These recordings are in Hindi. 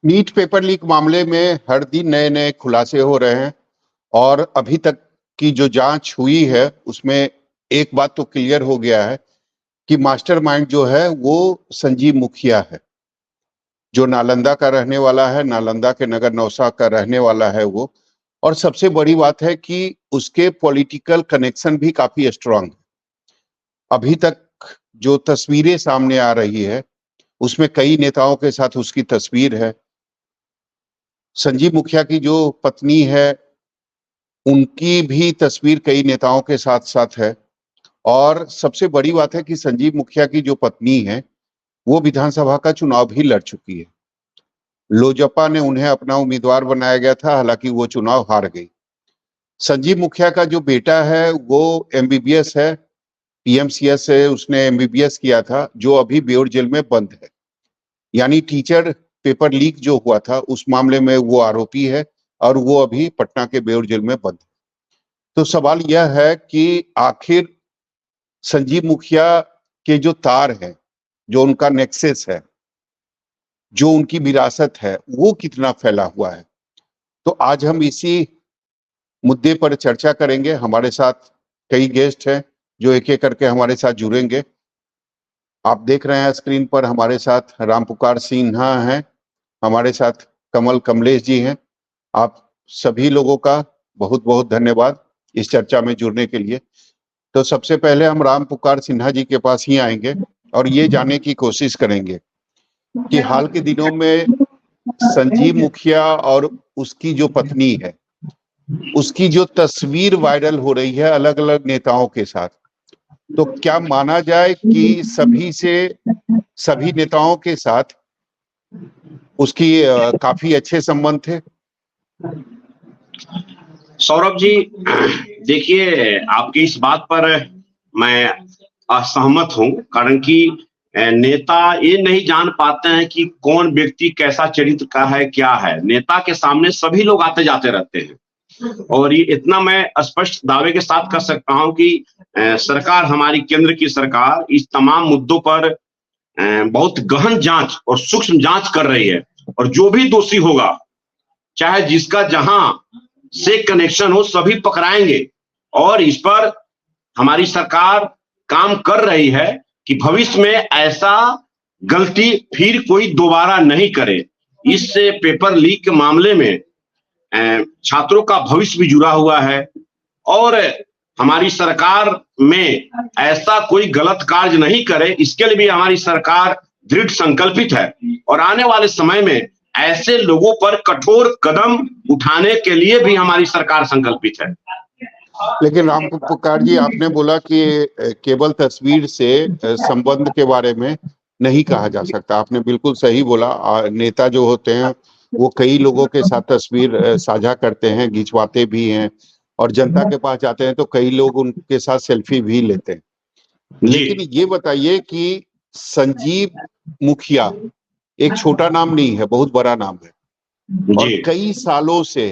नीट पेपर लीक मामले में हर दिन नए नए खुलासे हो रहे हैं और अभी तक की जो जांच हुई है उसमें एक बात तो क्लियर हो गया है कि मास्टरमाइंड जो है वो संजीव मुखिया है, जो नालंदा का रहने वाला है, नालंदा के नगर नौसा का रहने वाला है वो। और सबसे बड़ी बात है कि उसके पॉलिटिकल कनेक्शन भी काफी स्ट्रांग है। अभी तक जो तस्वीरें सामने आ रही है उसमें कई नेताओं के साथ उसकी तस्वीर है। संजीव मुखिया की जो पत्नी है उनकी भी तस्वीर कई नेताओं के साथ साथ है। और सबसे बड़ी बात है कि संजीव मुखिया की जो पत्नी है वो विधानसभा का चुनाव भी लड़ चुकी है। लोजपा ने उन्हें अपना उम्मीदवार बनाया गया था, हालांकि वो चुनाव हार गई। संजीव मुखिया का जो बेटा है वो एमबीबीएस है, पीएमसीएस से उसने एमबीबीएस किया था, जो अभी बेउर जेल में बंद है। यानी टीचर पेपर लीक जो हुआ था उस मामले में वो आरोपी है और वो अभी पटना के बेउर जेल में बंद है। तो सवाल यह है कि आखिर संजीव मुखिया के जो तार हैं, जो उनका नेक्सस है, जो उनकी विरासत है, वो कितना फैला हुआ है। तो आज हम इसी मुद्दे पर चर्चा करेंगे। हमारे साथ कई गेस्ट हैं जो एक एक करके हमारे साथ जुड़ेंगे। आप देख रहे हैं स्क्रीन पर हमारे साथ रामपुकार सिन्हा हैं, हमारे साथ कमल कमलेश जी हैं। आप सभी लोगों का बहुत बहुत धन्यवाद इस चर्चा में जुड़ने के लिए। तो सबसे पहले हम रामपुकार सिन्हा जी के पास ही आएंगे और ये जानने की कोशिश करेंगे कि हाल के दिनों में संजीव मुखिया और उसकी जो पत्नी है उसकी जो तस्वीर वायरल हो रही है अलग अलग नेताओं के साथ, तो क्या माना जाए कि सभी नेताओं के साथ उसकी काफी अच्छे संबंध थे? सौरभ जी, देखिए, आपकी इस बात पर मैं असहमत हूं, कारण कि नेता ये नहीं जान पाते हैं कि कौन व्यक्ति कैसा चरित्र का है, क्या है। नेता के सामने सभी लोग आते जाते रहते हैं और ये इतना मैं स्पष्ट दावे के साथ कर सकता हूं कि सरकार, हमारी केंद्र की सरकार इस तमाम मुद्दों पर बहुत गहन जांच और सूक्ष्म जांच कर रही है और जो भी दोषी होगा, चाहे जिसका जहां से कनेक्शन हो, सभी पकड़ाएंगे। और इस पर हमारी सरकार काम कर रही है कि भविष्य में ऐसा गलती फिर कोई दोबारा नहीं करे। इस पेपर लीक के मामले में छात्रों का भविष्य भी जुड़ा हुआ है और हमारी सरकार में ऐसा कोई गलत कार्य नहीं करे, इसके लिए भी हमारी सरकार दृढ़ संकल्पित है और आने वाले समय में ऐसे लोगों पर कठोर कदम उठाने के लिए भी हमारी सरकार संकल्पित है। लेकिन रामपुकार जी, आपने बोला कि केवल तस्वीर से संबंध के बारे में नहीं कहा जा सकता। आपने बिल्कुल सही बोला। नेता जो होते हैं वो कई लोगों के साथ तस्वीर साझा करते हैं, खिंचवाते भी हैं और जनता के पास जाते हैं तो कई लोग उनके साथ सेल्फी भी लेते हैं। लेकिन ये बताइए कि संजीव मुखिया एक छोटा नाम नहीं है, बहुत बड़ा नाम है और कई सालों से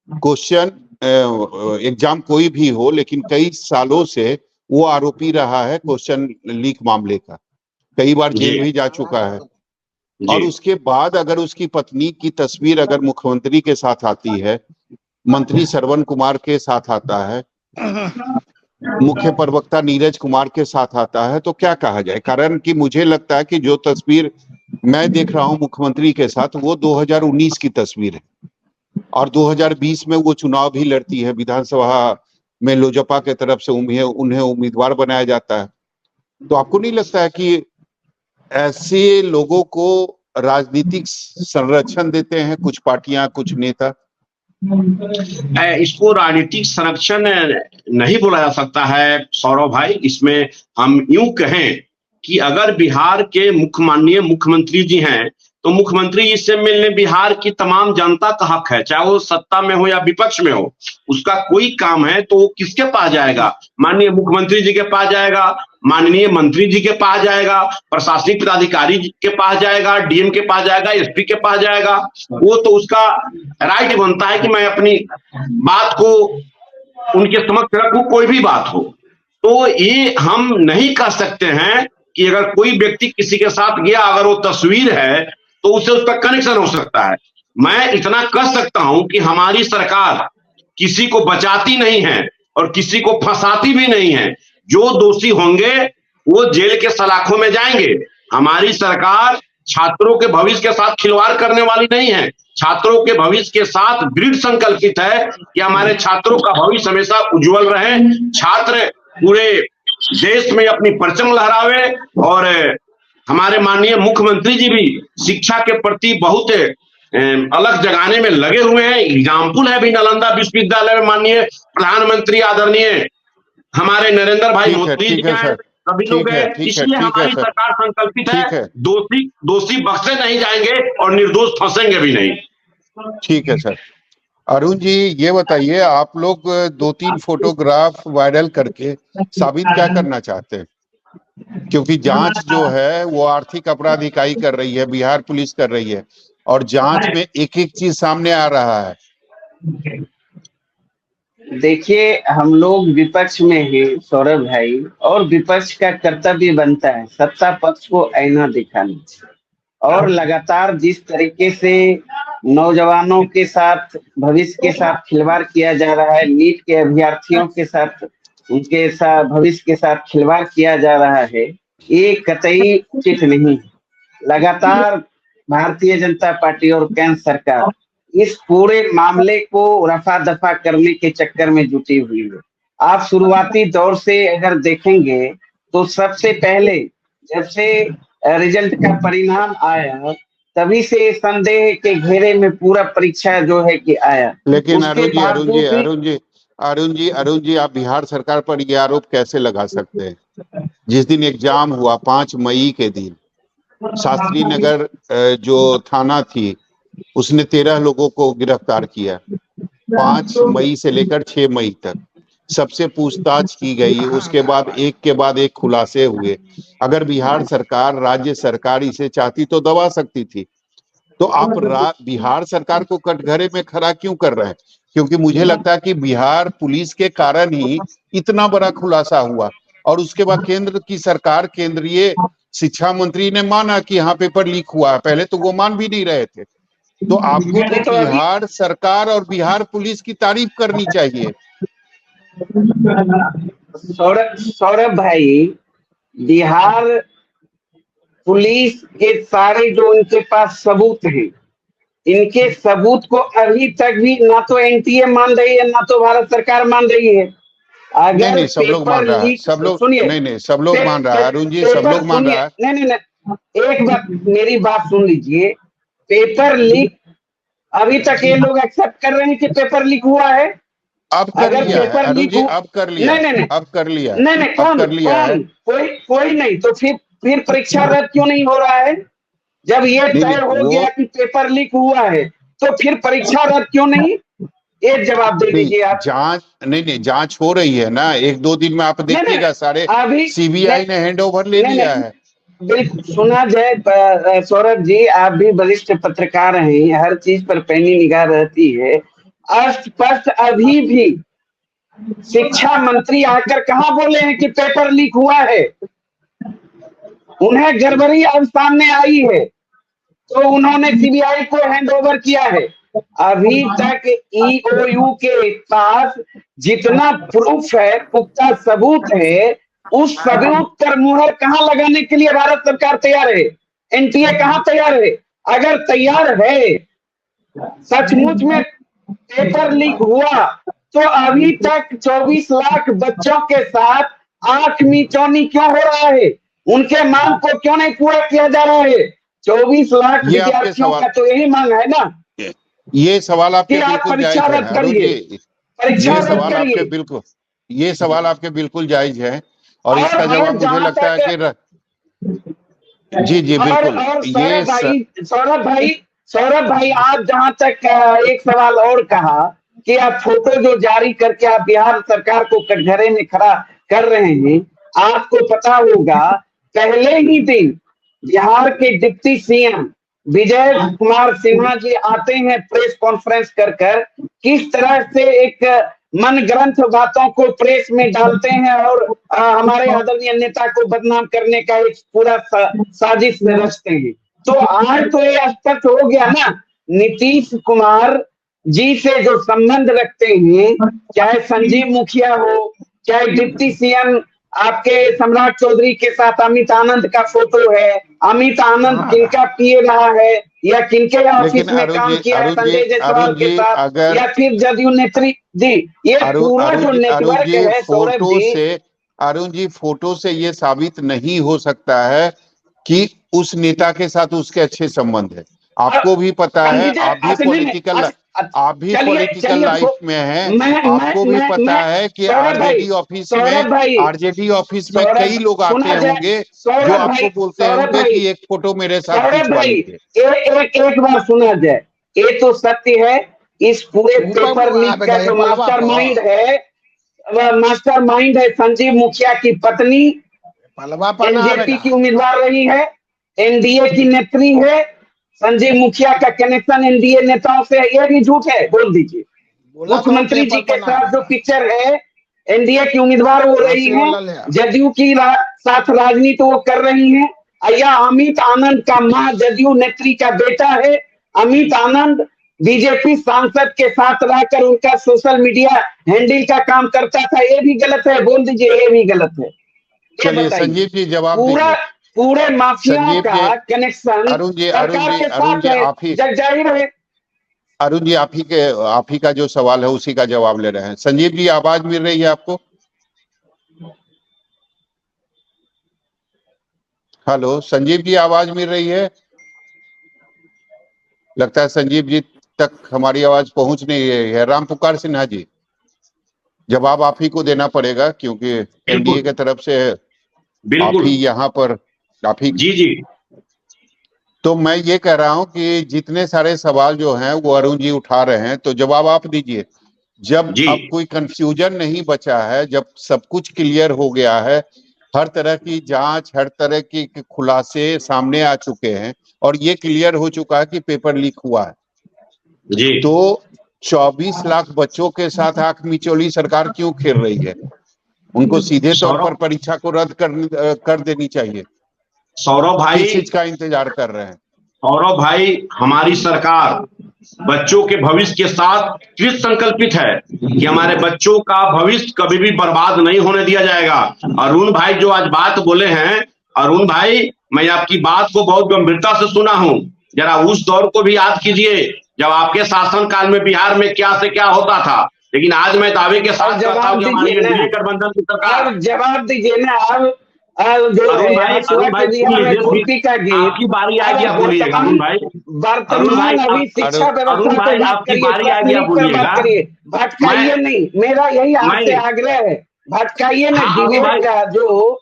क्वेश्चन एग्जाम कोई भी हो, लेकिन कई सालों से वो आरोपी रहा है क्वेश्चन लीक मामले का। कई बार जेल भी जा चुका है और उसके बाद अगर उसकी पत्नी की तस्वीर अगर मुख्यमंत्री के साथ आती है, मंत्री श्रवण कुमार के साथ आता है, मुख्य प्रवक्ता नीरज कुमार के साथ आता है, तो क्या कहा जाए। कारण कि मुझे लगता है कि जो तस्वीर मैं देख रहा हूं मुख्यमंत्री के साथ वो 2019 की तस्वीर है और 2020 में वो चुनाव भी लड़ती है, विधानसभा में लोजपा के तरफ से उन्हें उम्मीदवार बनाया जाता है। तो आपको नहीं लगता है कि ऐसे लोगों को राजनीतिक संरक्षण देते हैं कुछ पार्टियां, कुछ नेता? इसको राजनीतिक संरक्षण नहीं बोला जा सकता है सौरभ भाई। इसमें हम यूं कहें कि अगर बिहार के माननीय मुख्यमंत्री जी हैं तो मुख्यमंत्री जी से मिलने बिहार की तमाम जनता का हक है, चाहे वो सत्ता में हो या विपक्ष में हो। उसका कोई काम है तो वो किसके पास जाएगा? माननीय मुख्यमंत्री जी के पास जाएगा, माननीय मंत्री जी के पास जाएगा, प्रशासनिक पदाधिकारी के पास जाएगा, डीएम के पास जाएगा, एसपी के पास जाएगा। वो तो उसका राइट बनता है कि मैं अपनी बात को उनके समक्ष रखूं, कोई भी बात हो। तो ये हम नहीं कह सकते हैं कि अगर कोई व्यक्ति किसी के साथ गया, अगर वो तस्वीर है तो उससे उसका कनेक्शन हो सकता है। मैं इतना कह सकता हूं कि हमारी सरकार किसी को बचाती नहीं है और किसी को फंसाती भी नहीं है। जो दोषी होंगे वो जेल के सलाखों में जाएंगे। हमारी सरकार छात्रों के भविष्य के साथ खिलवाड़ करने वाली नहीं है। छात्रों के भविष्य के साथ दृढ़ संकल्पित है कि हमारे छात्रों का भविष्य हमेशा उज्जवल रहे, छात्र पूरे देश में अपनी परचम लहरावे। और हमारे माननीय मुख्यमंत्री जी भी शिक्षा के प्रति बहुत अलग जगाने में लगे हुए हैं। एग्जाम्पल है भी नालंदा विश्वविद्यालय में माननीय प्रधानमंत्री आदरणीय हमारे नरेंद्र भाई मोदी जी हैं, सभी लोग हैं। इसलिए हमारी सरकार संकल्पित है, दोषी बख्शे नहीं जाएंगे और निर्दोष फंसेंगे भी नहीं। ठीक है सर। अरुण जी, ये बताइए, आप लोग 2-3 फोटोग्राफ वायरल करके साबित क्या करना चाहते हैं? क्योंकि जांच जो है वो आर्थिक अपराध इकाई कर रही है, बिहार पुलिस कर रही है, और जांच में एक एक चीज सामने आ रहा है। देखिए, हम लोग विपक्ष में हैं सौरभ भाई, और विपक्ष का कर्तव्य बनता है सत्ता पक्ष को आईना दिखाना। और लगातार जिस तरीके से नौजवानों के साथ, भविष्य के साथ खिलवाड़ किया जा रहा है, नीट के अभ्यर्थियों के साथ, उनके साथ भविष्य के साथ खिलवाड़ किया जा रहा है, ये कतई उचित नहीं। लगातार भारतीय जनता पार्टी और केंद्र सरकार इस पूरे मामले को रफा दफा करने के चक्कर में जुटी हुई है। आप शुरुआती दौर से अगर देखेंगे तो सबसे पहले जब से रिजल्ट का परिणाम आया तभी से संदेह के घेरे में पूरा परीक्षा जो है कि आया। लेकिन अरुण जी, आप बिहार सरकार पर यह आरोप कैसे लगा सकते हैं? जिस दिन एग्जाम हुआ 5 मई के दिन, शास्त्री नगर जो थाना थी उसने 13 लोगों को गिरफ्तार किया। 5 मई से लेकर 6 मई तक सबसे पूछताछ की गई। उसके बाद एक खुलासे हुए। अगर बिहार सरकार, राज्य सरकार इसे चाहती तो दबा सकती थी। तो आप बिहार सरकार को कटघरे में खड़ा क्यों कर रहे हैं? क्योंकि मुझे लगता है कि बिहार पुलिस के कारण ही इतना बड़ा खुलासा हुआ। और उसके बाद केंद्र की सरकार, केंद्रीय शिक्षा मंत्री ने माना कि हाँ पेपर लीक हुआ है। पहले तो वो मान भी नहीं रहे थे। तो आपको तो बिहार सरकार और बिहार पुलिस की तारीफ करनी चाहिए। सौरभ भाई, बिहार पुलिस के सारे जो इनके पास सबूत हैं, इनके सबूत को अभी तक भी ना तो एनटीए मान रही है, ना तो भारत सरकार मान रही है। अगर नहीं, सब लोग मान रहा है, सब लोग नहीं, सब लोग मान रहा है अरुण जी, सब लोग मान रहा है। नहीं, एक बात, मेरी बात सुन लीजिए। पेपर लीक अभी तक ये लोग एक्सेप्ट कर रहे हैं कि पेपर लीक हुआ है। अब कर लिया है अरुण जी, अब कर लिया, अब कर लिया, नहीं, कोई नहीं। तो फिर परीक्षा रद्द क्यों नहीं हो रहा है? जब ये तय हो गया कि पेपर लीक हुआ है तो फिर परीक्षा रद्द क्यों नहीं? एक जवाब दे दीजिए आप। जांच हो रही है ना, 1-2 दिन में आप देखिएगा। सारे सीबीआई ने हैंडओवर ले लिया है। बिल्कुल सुना जाए सौरभ जी, आप भी वरिष्ठ पत्रकार हैं, हर चीज पर पैनी निगाह रहती है। स्पष्ट अभी भी शिक्षा मंत्री आकर कहाँ बोले हैं कि पेपर लीक हुआ है? उन्हें गड़बड़ी अब सामने आई है तो उन्होंने सीबीआई को हैंडओवर किया है। अभी तक ईओयू के पास जितना प्रूफ है, पुख्ता सबूत है, उस सबूत पर मुहर कहाँ लगाने के लिए भारत सरकार तैयार है? एनटीए कहाँ तैयार है? अगर तैयार है, सचमुच में पेपर लीक हुआ तो अभी तक 24 लाख बच्चों के साथ आंख मीचौनी क्यों हो रहा है? उनके मांग को क्यों नहीं पूरा किया जा रहा है? 24 लाख विद्यार्थियों का तो यही मांग है ना। ये सवाल आपके बिल्कुल जायज है। ये सवाल आपके बिल्कुल जायज है और इसका जवाब मुझे लगता है कि जी बिल्कुल। सौरभ भाई, आप जहां तक एक सवाल और कहा कि आप फोटो जो जारी करके आप बिहार सरकार को कटघरे में खड़ा कर रहे हैं, आपको पता होगा पहले ही दिन बिहार के डिप्टी सीएम विजय कुमार सिन्हा जी आते हैं प्रेस कॉन्फ्रेंस कर किस तरह से एक मन ग्रंथ बातों को प्रेस में डालते हैं और हमारे आदरणीय नेता को बदनाम करने का एक पूरा साजिश रचते हैं। तो आज तो ये स्पष्ट हो गया ना, नीतीश कुमार जी से जो संबंध रखते हैं, चाहे संजीव मुखिया हो, चाहे डिप्टी सीएम आपके सम्राट चौधरी के साथ अमित आनंद का फोटो है, अमित आनंद किनका पीए रहा है या किनके ऑफिस में काम किया है संजय जायसवाल के साथ, या फिर जदयू नेत्री जी, ये पूरा जो नेटवर्क है सौरभ जी, अरुण जी फोटो से ये साबित नहीं हो सकता है कि उस नेता के साथ उसके अच्छे संबंध है। आपको भी पता है, आप भी पॉलिटिकल लाइफ में हैं, आपको भी पता है कि आरजेडी ऑफिस में कई लोग आते होंगे जो आपको बोलते होंगे कि एक फोटो मेरे साथ खिंचवा लीजिए। एक बार सुना जाए, ये तो सत्य है, इस पूरे पेपर लीक का जो मास्टरमाइंड है संजीव मुखिया की पत्नी, एनजेपी की उम्मीदवार रही है, एनडीए की नेत्री है, संजीव मुखिया का कनेक्शन एनडीए नेताओं से, ये भी झूठ है, बोल दीजिए। मुख्यमंत्री जी के साथ जो पिक्चर है, एनडीए की उम्मीदवार हो रही है, जदयू की साथ राजनीति वो कर रही है, या अमित आनंद का मां जदयू नेत्री का बेटा है, अमित आनंद बीजेपी सांसद के साथ रहकर उनका सोशल मीडिया हैंडल का काम करता था, ये भी गलत है, बोल दीजिए ये भी गलत है। चलिए संजीव जी जवाब पूरे माफिया का कनेक्शन सरकार के साथ है, जग जाहिर है। अरुण जी आप ही का जो सवाल है उसी का जवाब ले रहे हैं। संजीव जी आवाज मिल रही है आपको? हेलो संजीव जी आवाज मिल रही है? लगता है संजीव जी तक हमारी आवाज पहुंच नहीं रही है। राम पुकार सिन्हा जी जवाब आप ही को देना पड़ेगा क्योंकि एनडीए की तरफ से आप ही यहाँ पर आप ही। जी तो मैं ये कह रहा हूं कि जितने सारे सवाल जो हैं वो अरुण जी उठा रहे हैं, तो जवाब आप दीजिए। जब अब कोई कंफ्यूजन नहीं बचा है, जब सब कुछ क्लियर हो गया है, हर तरह की जांच, हर तरह की खुलासे सामने आ चुके हैं और ये क्लियर हो चुका है कि पेपर लीक हुआ है जी, तो 24 लाख बच्चों के साथ आंख मिचौली सरकार क्यों खेल रही है? उनको सीधे तौर पर परीक्षा को रद्द कर देनी चाहिए। सौरभ भाई किस चीज का इंतजार कर रहे हैं? सौरभ भाई, हमारी सरकार बच्चों के भविष्य के साथ कृत संकल्पित है कि हमारे बच्चों का भविष्य कभी भी बर्बाद नहीं होने दिया जाएगा। अरुण भाई जो आज बात बोले हैं, अरुण भाई मैं आपकी बात को बहुत गंभीरता से सुना हूं। जरा उस दौर को भी याद कीजिए जब आपके शासन काल में बिहार में क्या से क्या होता था। लेकिन आज मैं दावे के साथ कहता हूं कि हमारी एनडीए गठबंधन की सरकार। जवाब दीजिए ना आप। अरुण भाई आपकी बारी आ गया, बोलिएगा अरुण भाई। वर्तमान अभी शिक्षा व्यवस्था पे बात करिए, भटकाइए नहीं, मेरा यही आपसे आग्रह है, भटकाइए नहीं का जो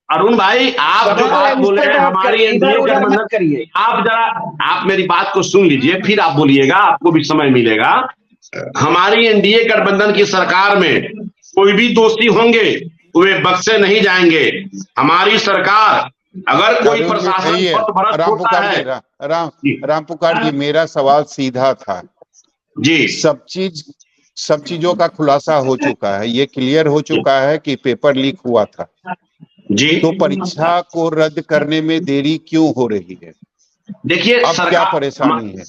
अरुण भाई आप जो बात बोले हैं हमारी एनडीए गठबंधन करिए। आप मेरी बात को सुन लीजिए फिर आप बोलिएगा, आपको भी समय मिलेगा। हमारी एनडीए गठबंधन की सरकार में कोई भी दोषी होंगे वे बख्शे नहीं जाएंगे। हमारी सरकार अगर कोई प्रशासन राम पुकार जी मेरा सवाल सीधा था जी। सब चीजों का खुलासा हो चुका है, ये क्लियर हो चुका है कि पेपर लीक हुआ था जी, तो परीक्षा को रद्द करने में देरी क्यों हो रही है? देखिए अब क्या परेशानी है?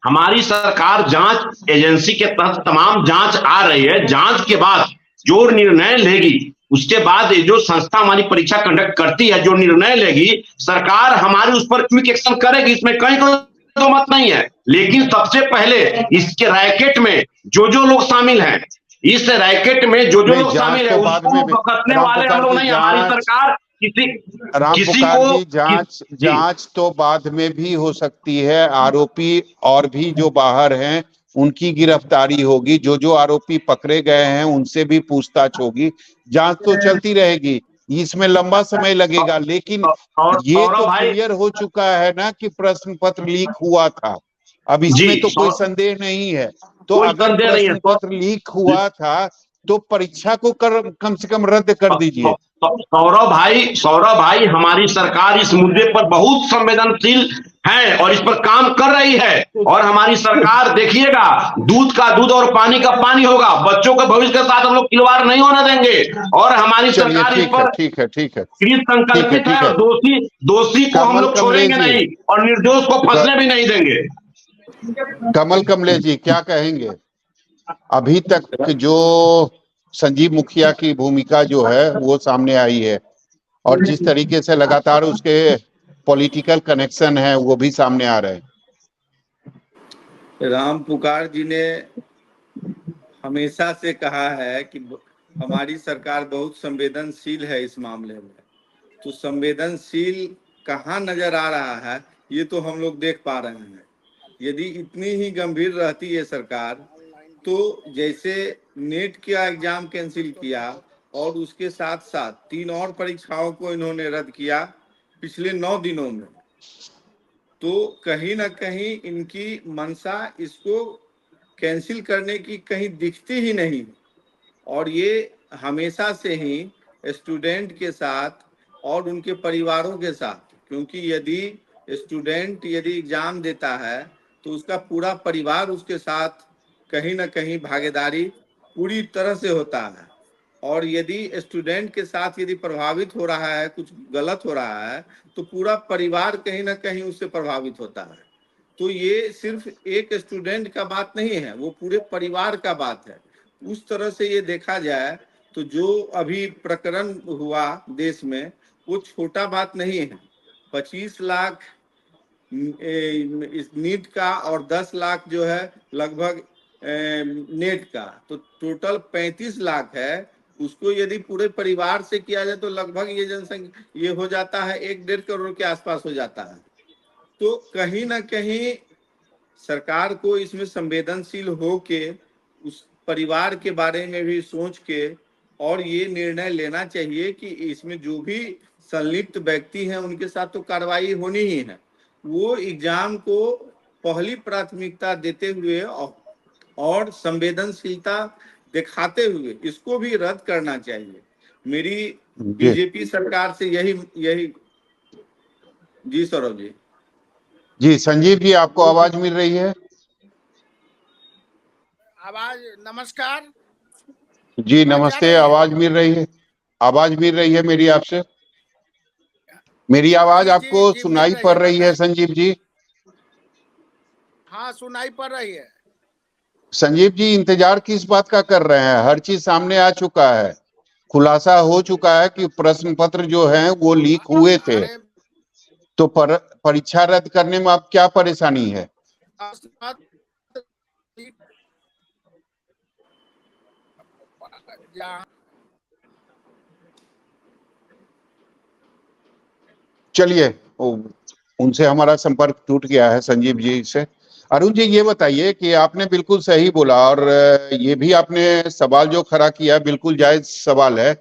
हमारी सरकार जांच एजेंसी के तहत तमाम जांच आ रही है। जांच के बाद जो निर्णय लेगी उसके बाद जो संस्था हमारी परीक्षा कंडक्ट करती है जो निर्णय लेगी सरकार हमारी उस पर क्विक एक्शन करेगी, इसमें कहीं कोई मत नहीं है। लेकिन सबसे पहले इसके रैकेट में जो लोग शामिल हैं, इस रैकेट में जो लोग शामिल है उसको पकड़ने वाले हम लोग नहीं। हमारी सरकार किसी को जांच तो बाद में भी हो सकती है, आरोपी और भी जो बाहर हैं उनकी गिरफ्तारी होगी, जो आरोपी पकड़े गए हैं उनसे भी पूछताछ होगी, जांच तो चलती रहेगी, इसमें लंबा समय लगेगा। लेकिन ये तो क्लियर हो चुका है ना कि प्रश्न पत्र लीक हुआ था, अब इसमें तो कोई संदेह नहीं है। तो अगर प्रश्न पत्र लीक हुआ था तो परीक्षा को कम से कम रद्द कर दीजिए। सौरभ भाई हमारी सरकार इस मुद्दे पर बहुत संवेदनशील है और इस पर काम कर रही है। और हमारी सरकार देखिएगा, दूध का दूध और पानी का पानी होगा। बच्चों के भविष्य के साथ हम लोग खिलवाड़ नहीं होने देंगे। और हमारी चलिए सरकार इस ठीक है, पर ठीक है, ठीक है, कृत ठीक है, संकल्पित है ठीक और है। दोषी को हम कमल लोग कमलेश छोड़ेंगे जी, नहीं और निर्दोष को फंसने भी नहीं देंगे। कमल कमलेश जी क्या कहेंगे? अभी तक जो संजीव मुखिया की भूमिका जो है वो सामने आई है और जिस तरीके से लगातार उसके पॉलिटिकल कनेक्शन है वो भी सामने आ रहे हैं। राम पुकार जी ने हमेशा से कहा है कि हमारी सरकार बहुत संवेदनशील है इस मामले में। तो संवेदनशील कहाँ नजर आ रहा है ये तो हम लोग देख पा रहे हैं। यदि इतनी ही गंभीर रहती है सरकार तो जैसे नेट का एग्जाम कैंसिल किया और उसके साथ साथ 3 और परीक्षाओं को इन्होंने रद्द किया पिछले 9 दिनों में, तो कहीं ना कहीं इनकी मंशा इसको कैंसिल करने की कहीं दिखती ही नहीं। और ये हमेशा से ही स्टूडेंट के साथ और उनके परिवारों के साथ, क्योंकि यदि स्टूडेंट यदि एग्जाम देता है तो उसका पूरा परिवार उसके साथ कहीं ना कहीं भागीदारी पूरी तरह से होता है। और यदि स्टूडेंट के साथ यदि प्रभावित हो रहा है, कुछ गलत हो रहा है, तो पूरा परिवार कहीं ना कहीं उससे प्रभावित होता है। तो ये सिर्फ एक स्टूडेंट का बात नहीं है, वो पूरे परिवार का बात है। उस तरह से ये देखा जाए तो जो अभी प्रकरण हुआ देश में वो छोटा बात नहीं है। 25 लाख इस नीट का और 10 लाख जो है लगभग नेट का, तो टोटल 35 लाख है। उसको यदि पूरे परिवार से किया जाए तो लगभग ये जनसंख्या ये हो जाता है 1-1.5 करोड़ के आसपास हो जाता है। तो कहीं ना कहीं सरकार को इसमें संवेदनशील हो के उस परिवार के बारे में भी सोच के और ये निर्णय लेना चाहिए कि इसमें जो भी संलिप्त व्यक्ति हैं उनके साथ तो कार्रवाई होनी ही है। वो एग्जाम को पहली प्राथमिकता देते हुए और संवेदनशीलता दिखाते हुए इसको भी रद्द करना चाहिए। मेरी बीजेपी सरकार से यही जी सौरभ जी। जी संजीव जी आपको आवाज मिल रही है? आवाज नमस्कार जी नमस्ते, आवाज मिल रही है? आवाज मिल रही है मेरी आपसे? मेरी आवाज आपको सुनाई पड़ रही है संजीव जी? हाँ सुनाई पड़ रही है। संजीव जी इंतजार किस बात का कर रहे हैं? हर चीज सामने आ चुका है, खुलासा हो चुका है कि प्रश्न पत्र जो हैं वो लीक हुए थे, तो परीक्षा रद्द करने में अब क्या परेशानी है? चलिए उनसे हमारा संपर्क टूट गया है संजीव जी से। अरुण जी ये बताइए कि आपने बिल्कुल सही बोला और ये भी आपने सवाल जो खड़ा किया बिल्कुल जायज सवाल है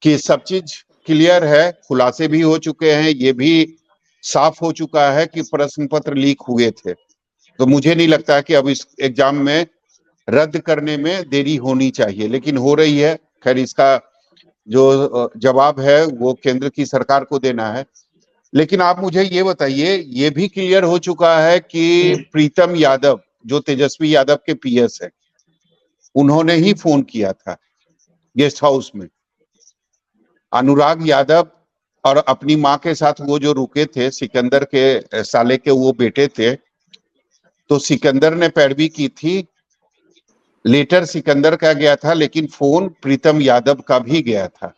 कि सब चीज क्लियर है, खुलासे भी हो चुके हैं, ये भी साफ हो चुका है कि प्रश्न पत्र लीक हुए थे। तो मुझे नहीं लगता कि अब इस एग्जाम में रद्द करने में देरी होनी चाहिए, लेकिन हो रही है। खैर इसका जो जवाब है वो केंद्र की सरकार को देना है। लेकिन आप मुझे ये बताइए, ये भी क्लियर हो चुका है कि प्रीतम यादव जो तेजस्वी यादव के पीएस है, उन्होंने ही फोन किया था गेस्ट हाउस में। अनुराग यादव और अपनी माँ के साथ वो जो रुके थे, सिकंदर के साले के वो बेटे थे, तो सिकंदर ने पैरवी की थी। लेटर सिकंदर का गया था लेकिन फोन प्रीतम यादव का भी गया था।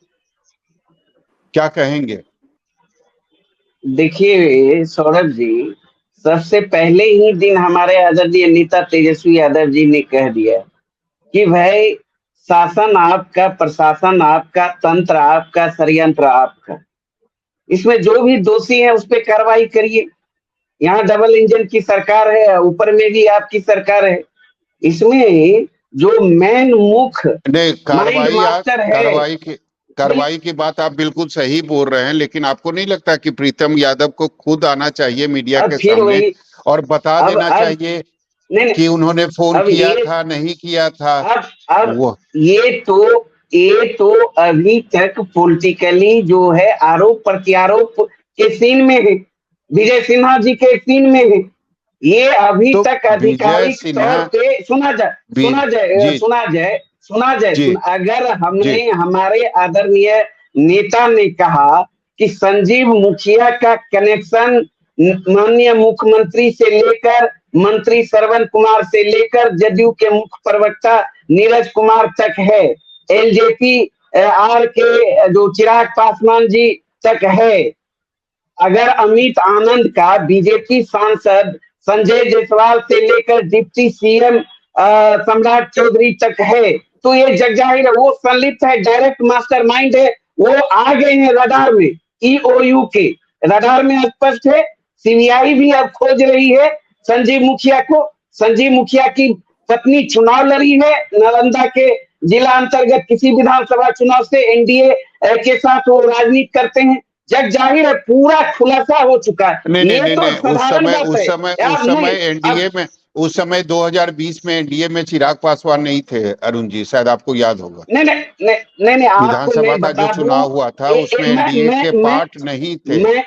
क्या कहेंगे? देखिए सौरभ जी, सबसे पहले ही दिन हमारे आदरणीय नेता तेजस्वी यादव जी ने कह दिया कि भाई शासन आपका, प्रशासन आपका, तंत्र आपका, षड्यंत्र आपका, इसमें जो भी दोषी है उस पर कार्रवाई करिए। यहाँ डबल इंजन की सरकार है, ऊपर में भी आपकी सरकार है। इसमें जो मेन मुख्य माइंड मास्टर है, कार्रवाई की बात आप बिल्कुल सही बोल रहे हैं, लेकिन आपको नहीं लगता कि प्रीतम यादव को खुद आना चाहिए मीडिया के सामने और बता देना चाहिए कि उन्होंने फोन किया था, नहीं किया था? अब ये तो अभी तक पॉलिटिकली जो है आरोप प्रत्यारोप के सीन में है। विजय सिन्हा जी के 3 में है। ये अभी तो तक विजय आधिकारिक सिन्हा तौर पे सुना जाए, अगर हमने हमारे आदरणीय नेता ने कहा कि संजीव मुखिया का कनेक्शन माननीय मुख्यमंत्री से लेकर मंत्री श्रवण कुमार से लेकर जदयू के मुख्य प्रवक्ता नीरज कुमार तक है, एलजेपी आर के जो चिराग पासवान जी तक है, अगर अमित आनंद का बीजेपी सांसद संजय जायसवाल से लेकर डिप्टी सीएम सम्राट चौधरी तक है, तो ये जग जाहिर है वो संलिप्त है, डायरेक्ट मास्टरमाइंड है, वो आ गए हैं रडार में, ईओयू के रडार में स्पष्ट है। सीबीआई भी अब खोज रही है संजीव मुखिया को। संजीव मुखिया की पत्नी चुनाव लड़ी है नालंदा के जिला अंतर्गत किसी विधानसभा चुनाव से, एनडीए के साथ वो राजनीति करते हैं, जग जाहिर है, पूरा खुलासा हो चुका है। नहीं, उस समय 2020 में एनडीए में चिराग पासवान नहीं थे अरुण जी, शायद आपको याद होगा। नहीं, विधानसभा का जो चुनाव हुआ था उसमें एनडीए के पार्ट नहीं थे।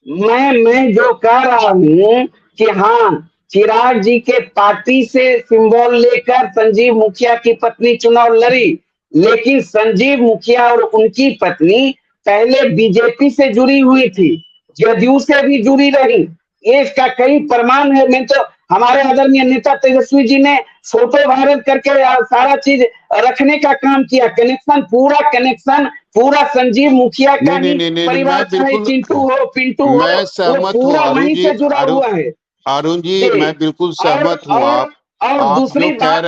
मैं जो कह रहा हूँ कि हाँ, चिराग जी के पार्टी से सिंबल लेकर संजीव मुखिया की पत्नी चुनाव लड़ी, लेकिन संजीव मुखिया और उनकी पत्नी पहले बीजेपी से जुड़ी हुई थी, जदयू से भी जुड़ी रही, ये इसका कई प्रमाण है। मैं तो हमारे आदरणीय नेता तेजस्वी जी ने फोटो वायरल करके सारा चीज रखने का काम किया, कनेक्शन पूरा संजीव मुखिया का परिवार, चाहे चिंटू हो पिंटू हो, वो पूरा वहीं से जुड़ा हुआ है। अरुण जी मैं बिल्कुल सहमत हूँ। आप दूसरी बात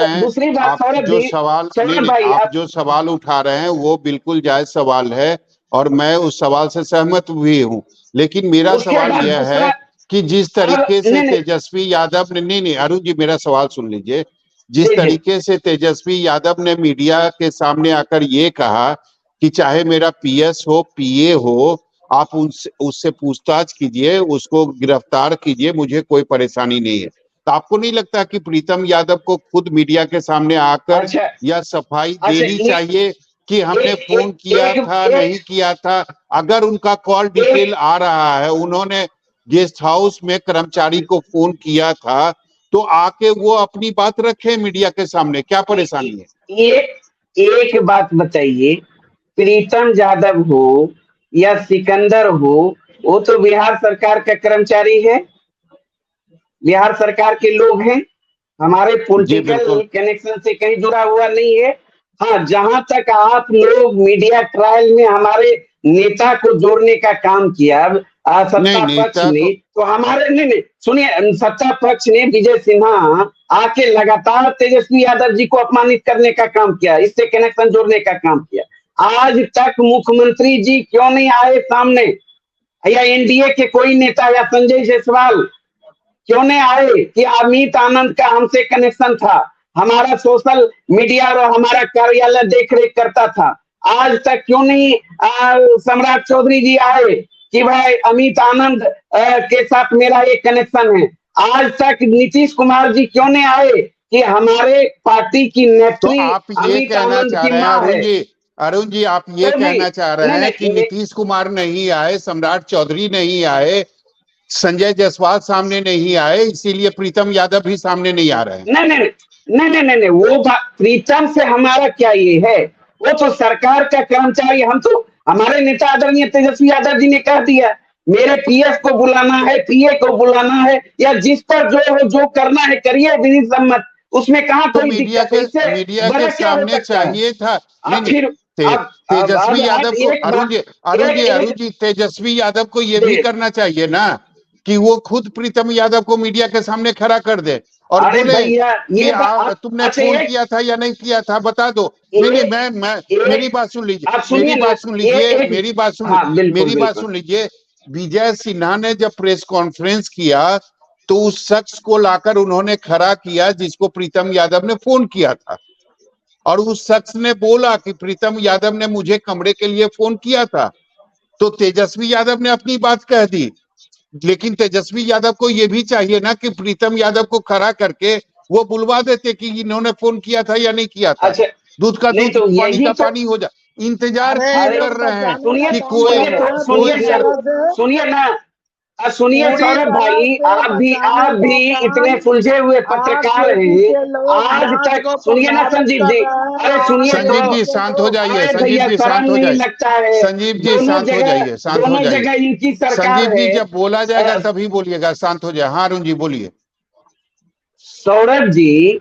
आप जो सवाल उठा रहे हैं वो बिल्कुल जायज सवाल है और मैं उस सवाल से सहमत भी हूँ, लेकिन मेरा सवाल यह है कि जिस तरीके से तेजस्वी यादव ने, नहीं अरुण जी मेरा सवाल सुन लीजिए, जिस तरीके से तेजस्वी यादव ने मीडिया के सामने आकर ये कहा कि चाहे मेरा पीएस हो पीए हो, आप उससे पूछताछ कीजिए, उसको गिरफ्तार कीजिए, मुझे कोई परेशानी नहीं है। तो आपको नहीं लगता कि प्रीतम यादव को खुद मीडिया के सामने आकर या सफाई देनी चाहिए कि हमने फोन किया था नहीं किया था? अगर उनका कॉल डिटेल आ रहा है, उन्होंने गेस्ट हाउस में कर्मचारी को फोन किया था, तो आके वो अपनी बात रखे मीडिया के सामने, क्या परेशानी है? एक बात बताइए, प्रीतम यादव हो या सिकंदर हो, वो तो बिहार सरकार का कर्मचारी है, बिहार सरकार के लोग हैं, हमारे पॉलिटिकल कनेक्शन से कहीं जुड़ा हुआ नहीं है। हाँ, जहां तक आप लोग मीडिया ट्रायल में हमारे नेता को जोड़ने का काम किया सत्ता पक्ष ने, तो हमारे नहीं सुनिए, सत्ता पक्ष ने विजय सिन्हा आके लगातार तेजस्वी यादव जी को अपमानित करने का काम किया, इससे कनेक्शन जोड़ने का काम किया। आज तक मुख्यमंत्री जी क्यों नहीं आए सामने, या एनडीए के कोई नेता या संजय जायसवाल क्यों नहीं आए कि अमित आनंद का हमसे कनेक्शन था, हमारा सोशल मीडिया और हमारा कार्यालय देख रेख करता था? आज तक क्यों नहीं सम्राट चौधरी जी आए कि भाई अमित आनंद के साथ मेरा एक कनेक्शन है? आज तक नीतीश कुमार जी क्यों नहीं आए कि हमारे पार्टी की नेत्री अमित आनंद की मां है? अरुण जी आप ये कहना चाह रहे हैं कि नीतीश कुमार नहीं आए, सम्राट चौधरी नहीं आए, संजय जायसवाल सामने नहीं आए, इसीलिए प्रीतम यादव भी सामने नहीं आ रहे हैं? नहीं, वो प्रीतम से हमारा क्या ये है, वो तो सरकार का कर्मचारी, हम तो हमारे नेता आदरणीय तेजस्वी यादव जी ने कह दिया मेरे पीएस को बुलाना है, पीए को बुलाना है, या जिस पर जो करना है करिए विधि सम्मत, उसमें कहाँ कोई दिक्कत है? मीडिया के सामने चाहिए था। तेजस्वी यादव को अरुण जी तेजस्वी यादव को ये भी करना चाहिए ना कि वो खुद प्रीतम यादव को मीडिया के सामने खड़ा कर दे और बोले कि तुमने फोन किया था या नहीं किया था, बता दो। नहीं, मेरी बात सुन लीजिए, मेरी बात सुन लीजिए। विजय सिन्हा ने जब प्रेस कॉन्फ्रेंस किया तो उस शख्स को लाकर उन्होंने खड़ा किया जिसको प्रीतम यादव ने फोन किया था, और उस शख्स ने बोला कि प्रीतम यादव ने मुझे कमरे के लिए फोन किया था। तो तेजस्वी यादव ने अपनी बात कह दी, लेकिन तेजस्वी यादव को यह भी चाहिए ना कि प्रीतम यादव को खड़ा करके वो बुलवा देते कि इन्होंने फोन किया था या नहीं किया था। दूध का दूध, पानी का पानी हो जाए। इंतजार क्यों कर रहे हैं कि कोई सुनिए ना, सुनिए पूरी सौरभ तरह भाई, से आप भी बचाने का इतने काम सुलझे हुए आज पत्रकार जेपी हैं, के लोग आज जांच तक को सुनिए ना प्रभावित संजीव कर जी, रहे हैं। अरे आज सुनिए संजीव तो, जी जेपी के शांत हो लोग जाइए, अरे संजीव भैया जी शर्म शांत हो नहीं जाइए, लगता है। संजीव जी दोनों शांत हो जगह जाइए, शांत हो जाइए। इनकी सरकार संजीव जी है। जब बोला जाएगा तभी बोलिएगा, शांत हो जाए। हाँ अरुण जी बोलिए। सौरभ जी,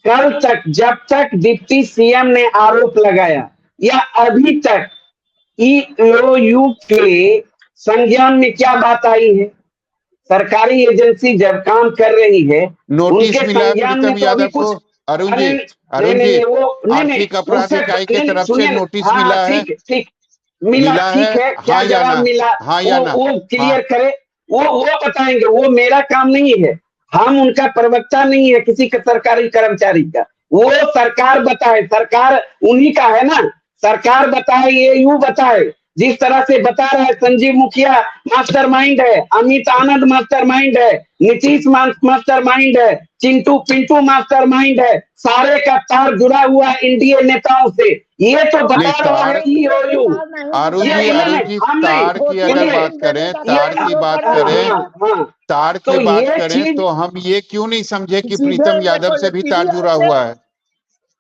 कल तक जब तक डिप्टी सीएम ने आरोप लगाया या अभी तक ईओयू के संज्ञान में क्या बात आई है? सरकारी एजेंसी जब काम कर रही है, नोटिस उनके मिला है संज्ञान में प्रीतम तो अभी यादव को। कुछ अरुण नहीं जी, नहीं अरुण नहीं जी, नहीं, वो नहीं आर्थिक अपराध उससे इकाई के नहीं तरफ से सुनिए ना, नोटिस हाँ मिला है, ठीक मिला, है? ठीक है, क्या हाँ या जवाब ना? मिला हाँ या ना? वो हाँ क्लियर करे, वो बताएंगे। वो मेरा काम नहीं है, हम उनका प्रवक्ता नहीं है किसी का सरकारी कर्मचारी का। वो सरकार बताए, सरकार उन्हीं का है ना, सरकार बताए, ये यूं बताए। जिस तरह से बता रहा है संजीव मुखिया मास्टरमाइंड है, अमित आनंद मास्टरमाइंड है, नीतीश मास्टरमाइंड है, चिंटू पिंटू मास्टरमाइंड है, सारे का तार जुड़ा हुआ है एनडीए नेताओं से। ये तो नहीं, बता रहा है ईओयू। अरुण जी हम नहीं, तार की अगर सुनिए, बात करें, तार ये की बात हाँ करें, हाँ, तार तो की बात ये करें चीज, तो हम ये क्यों नहीं समझे कि सीधे प्रीतम यादव देखो, से ये भी तार जुड़ा सीबीआई हुआ है?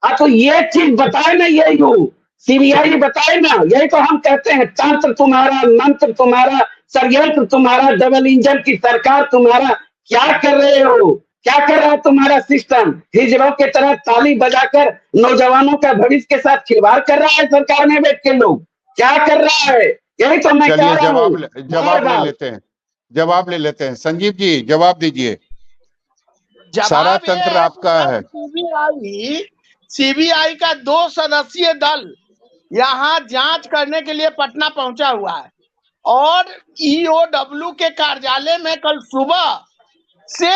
तो ये चीज बताए ना, ये यू सीबीआई बताए ना। यही तो हम कहते हैं, तंत्र तुम्हारा, मंत्र तुम्हारा, षड्यंत्र तुम्हारा, डबल इंजन की सरकार तुम्हारा, क्या कर रहे हो? क्या कर रहा है तुम्हारा सिस्टम? हिजड़ों के तरह ताली बजाकर नौजवानों का भविष्य के साथ खिलवाड़ कर रहा है सरकार में बैठ के। लोग क्या कर रहा है? यही तो मैं कह चलिए रहा हूँ। जवाब ले लेते हैं, जवाब ले लेते हैं। संजीव जी जवाब दीजिए, सारा जवाब ये तंत्र है आपका है। सीबीआई का 2 सदस्यीय दल यहाँ जांच करने के लिए पटना पहुंचा हुआ है और ईओडब्ल्यू के कार्यालय में कल सुबह से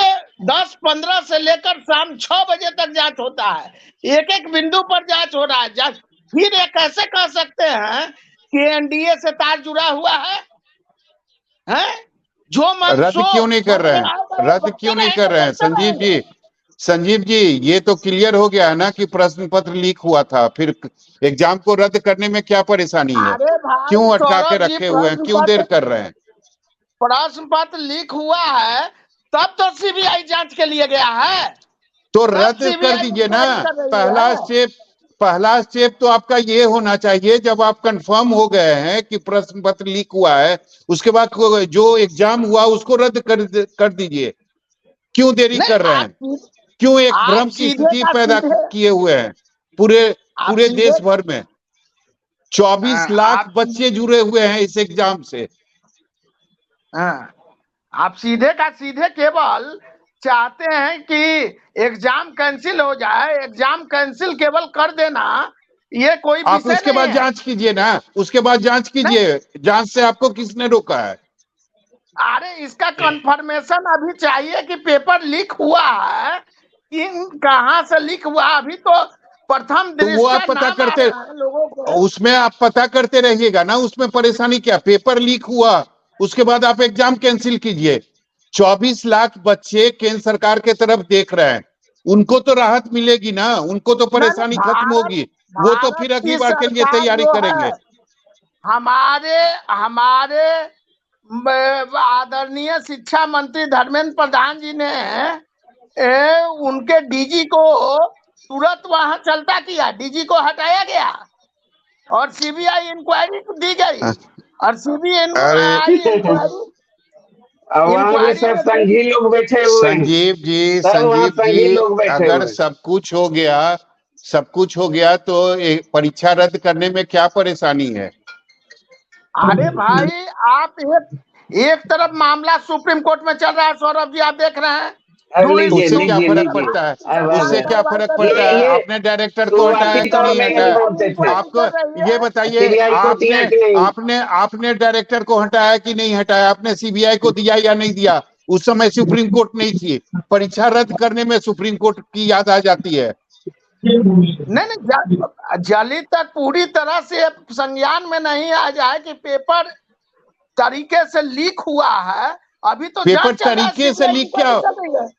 10-15 से लेकर शाम 6 बजे तक जांच होता है। एक एक बिंदु पर जांच हो रहा है। फिर ये कैसे कह सकते हैं कि एनडीए से तार जुड़ा हुआ है? जो मन रद्द क्यों नहीं कर रहे हैं? रद्द क्यों नहीं कर रहे हैं संजीव जी? संजीव जी ये तो क्लियर हो गया है ना कि प्रश्न पत्र लीक हुआ था, फिर एग्जाम को रद्द करने में क्या परेशानी है? क्यों अटका के रखे हुए हैं? क्यों देर कर रहे हैं? प्रश्न पत्र लीक हुआ है तब तो सीबीआई जांच के लिए गया है, तो रद्द कर दीजिए ना। पहला स्टेप तो आपका ये होना चाहिए, जब आप कंफर्म हो गए हैं कि प्रश्न पत्र लीक हुआ है, उसके बाद जो एग्जाम हुआ उसको रद्द कर दीजिए। क्यों देरी कर रहे हैं? क्यों एक भ्रम की स्थिति पैदा किए हुए हैं पूरे देश भर में? 24 लाख बच्चे जुड़े हुए हैं इस एग्जाम से। आप सीधे का सीधे केवल चाहते हैं कि एग्जाम कैंसिल हो जाए, एग्जाम कैंसिल केवल कर देना, ये कोई आप उसके बाद जांच कीजिए ना, उसके बाद जांच कीजिए। जांच से आपको किसने रोका है? अरे इसका कंफर्मेशन अभी चाहिए कि पेपर लीक हुआ है, कहां से लीक हुआ, अभी तो प्रथम तो वो आप पता करते, उसमें आप पता करते रहिएगा ना, उसमें परेशानी क्या? पेपर लीक हुआ, उसके बाद आप एग्जाम कैंसिल कीजिए। 24 लाख बच्चे केंद्र सरकार के तरफ देख रहे हैं, उनको तो राहत मिलेगी ना, उनको तो परेशानी खत्म होगी, वो तो फिर अगली बार के लिए तैयारी करेंगे। हमारे आदरणीय शिक्षा मंत्री धर्मेंद्र प्रधान जी ने उनके डीजी को तुरंत वहां चलता किया, डीजी को हटाया गया और सीबीआई इंक्वायरी दी गई और सीबीआई इंक्वायरी सब संघी लोग बैठे हुए हैं। संजीव जी अगर सब कुछ हो गया तो परीक्षा रद्द करने में क्या परेशानी है? अरे भाई आप एक तरफ मामला सुप्रीम कोर्ट में चल रहा है, सौरभ जी आप देख रहे हैं, उससे क्या फर्क पड़ता है? उससे क्या फर्क पड़ता है? आपने डायरेक्टर को हटाया कि नहीं हटाया? आपको ये बताइए, आपने डायरेक्टर को हटाया कि नहीं हटाया? आपने सीबीआई को दिया या नहीं दिया? उस समय सुप्रीम कोर्ट नहीं थी। परीक्षा रद्द करने में सुप्रीम कोर्ट की याद आ जाती है। नहीं, जली तक पूरी तरह से संज्ञान में नहीं आ जाए कि पेपर तरीके से लीक हुआ है। अभी तो पेपर तरीके से लीक क्या?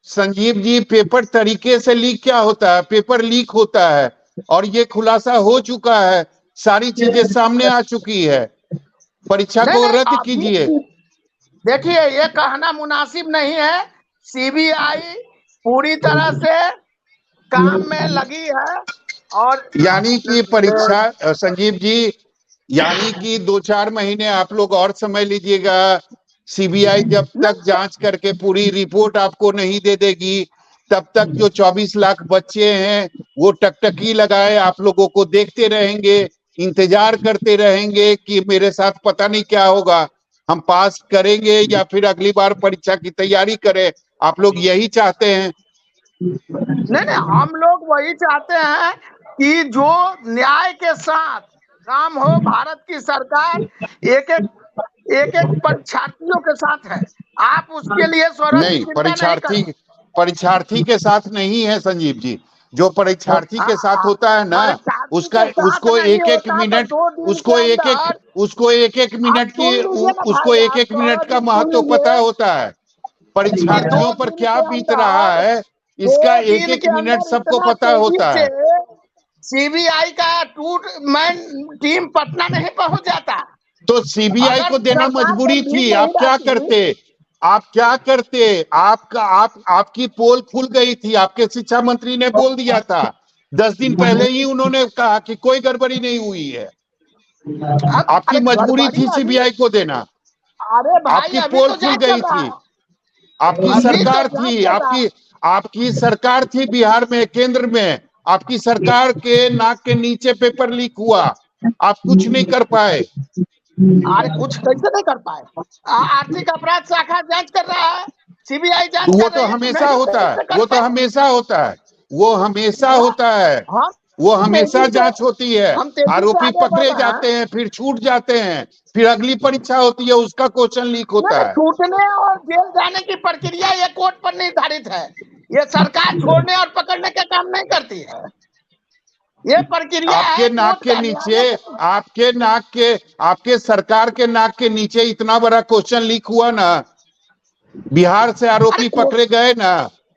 संजीव जी पेपर तरीके से लीक क्या होता है? पेपर लीक होता है और ये खुलासा हो चुका है, सारी चीजें सामने आ चुकी है। परीक्षा को रद्द कीजिए। देखिए ये कहना मुनासिब नहीं है। सीबीआई पूरी तरह से काम में लगी है और यानी कि परीक्षा संजीव जी, यानी कि 2-4 महीने आप लोग और समय लीजिएगा। सीबीआई जब तक जांच करके पूरी रिपोर्ट आपको नहीं दे देगी, तब तक जो 24 लाख बच्चे हैं वो टकटकी लगाए आप लोगों को देखते रहेंगे, इंतजार करते रहेंगे कि मेरे साथ पता नहीं क्या होगा, हम पास करेंगे या फिर अगली बार परीक्षा की तैयारी करें। आप लोग यही चाहते हैं? नहीं, हम लोग वही चाहते हैं कि जो न्याय के साथ काम हो। भारत की सरकार एक एक परीक्षार्थियों के साथ है। आप उसके लिए सौरभ जी नहीं, चिंता नहीं करें। परीक्षार्थी के साथ नहीं है संजीव जी। जो परीक्षार्थी के साथ होता है ना, परीक्षार्थी उसका के साथ उसको नहीं एक एक होता तो मिनट 2 दिन उसको के एक एक अंदर उसको एक एक आप मिनट सुन की लीजिए ना उसको भाई, एक आप एक मिनट सौरभ का जी सुन महत्व पता लीजिए होता है। कि 2 परीक्षार्थियों पर दिन क्या के बीत रहा अंदर है, 2 इसका एक दिन एक के मिनट अंदर सबको इतना पता तेजी होता से है। सीबीआई का 2 मैन टीम पटना नहीं पहुंच जाता। तो सीबीआई अगर को देना सरकार मजबूरी जब भीड़ थी। नहीं आप क्या रहती। करते? आप क्या करते? आपकी पोल खुल गई थी। आपके शिक्षा मंत्री ने बोल दिया था 10 दिन पहले ही, उन्होंने कहा कि कोई गड़बड़ी नहीं हुई है। आपकी अरे मजबूरी गड़बड़ी थी अभी, सीबीआई को देना। अरे भाई आपकी अभी पोल तो खुल जांच गई चल रहा थी। है। आपकी अभी तो सरकार जांच थी। चल रहा है। आपकी सरकार थी बिहार में, केंद्र में। आपकी सरकार के नाक के नीचे पेपर लीक हुआ। आप कुछ नहीं कर पाए। अरे कुछ कैसे नहीं कर पाए। आर्थिक अपराध शाखा जांच कर रहा है, सीबीआई जांच वो कर तो रही है, तो हमेशा नहीं होता है, कैसे कर वो तो पाए। हमेशा होता है, वो हमेशा होता है। हम वो हमेशा तेजी से जांच होती है। हम तेजी से आरोपी आगे बढ़ पकड़े रहे हैं। जाते हैं, फिर छूट जाते हैं, फिर अगली परीक्षा होती है, उसका क्वेश्चन लीक नहीं होता नहीं, है। छूटने और जेल जाने की प्रक्रिया ये कोर्ट पर निर्धारित है। ये सरकार छोड़ने और पकड़ने का काम नहीं करती है। ये प्रक्रिया है आपके नाक कोर्ट के का, नीचे, न्यायालय का। आपके नाक के, आपके सरकार के नाक के नीचे इतना बड़ा क्वेश्चन लीक हुआ ना, बिहार से अरे आरोपी पकड़े गए ना,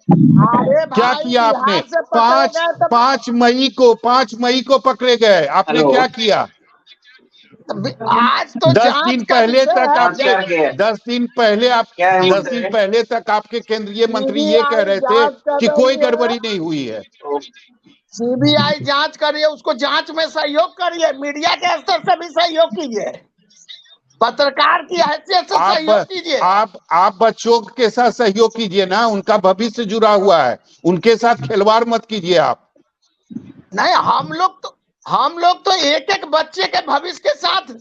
अरे क्या भाई किया आपने? बिहार से पकड़े पांच गए तो 5 मई को पकड़े गए, आपने हेलो। क्या किया? आज तो 10 जांच दिन का पहले विषय तक है। आपके, 10 दिन पहले आप, क्या है 10 मुद्दे? दिन पहले तक आपके केंद्रीय मंत्री ये कह सीबीआई रहे थे जांच कर कि कोई रही है। गड़बड़ी नहीं हुई है। सीबीआई जांच करिए, उसको जांच में सहयोग करिए, मीडिया के स्तर से भी सहयोग कीजिए, पत्रकार की हैसियत से सहयोग आप कीजिए। आप बच्चों के साथ सहयोग कीजिए ना, उनका भविष्य जुड़ा हुआ है, उनके साथ खिलवाड़ मत कीजिए आप। नहीं, हम लोग तो एक एक बच्चे के भविष्य के साथ,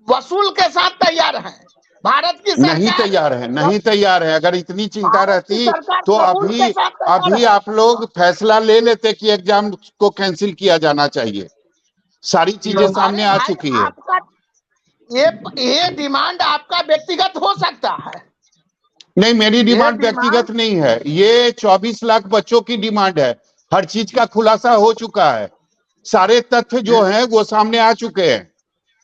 वसूल के साथ तैयार हैं। भारत की नहीं सरकार तैयार है, नहीं तैयार है। अगर इतनी चिंता भारत की रहती सरकार तो कबूल के अभी साथ तैयार अभी है। आप लोग फैसला ले लेते कि एग्जाम को कैंसिल किया जाना चाहिए। सारी चीजें सामने अरे आ भाई चुकी है। आपका ये डिमांड आपका व्यक्तिगत हो सकता है। नहीं, मेरी ये डिमांड डिमांड व्यक्तिगत नहीं है, ये 24 लाख बच्चों की डिमांड है। हर चीज का खुलासा हो चुका है, सारे तथ्य जो हैं वो सामने आ चुके हैं।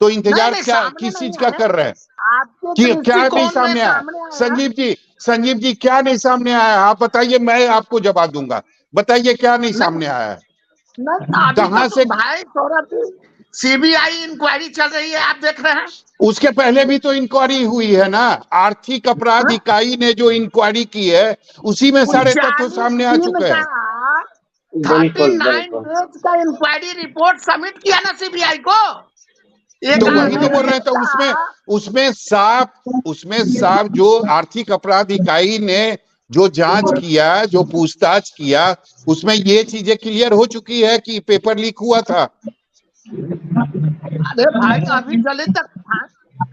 तो नहीं इंतजार नहीं, क्या, सामने किस नहीं चीज का आया। कर रहे हैं? आपके कि क्या नहीं दृष्टिकोण में सामने आया? सामने आया। संजीव जी, संजीव जी, क्या नहीं सामने आया? आप बताइए, मैं आपको जवाब दूंगा। बताइए क्या नहीं नहीं सामने आया है? नहीं, अभी कहां तो से? भाई सौरभ जी, सीबीआई इंक्वायरी चल रही है, आप देख रहे हैं। उसके पहले भी तो इंक्वायरी हुई है ना। आर्थिक अपराध हाँ? इकाई ने जो इंक्वायरी की है, उसी में सारे तथ्य 39 सामने आ दिन चुके का हैं। 39 बिल्कुल। डेज का इंक्वायरी रिपोर्ट सबमिट किया ना सीबीआई को। एक तो वही तो आदमी बोल रहे हैं। तो लिखता। उसमें साफ जो आर्थिक अपराध इकाई ने जो जांच किया, जो पूछताछ किया, उसमें ये चीजें क्लियर हो चुकी है कि पेपर लीक हुआ था। अरे भाई अभी चले तक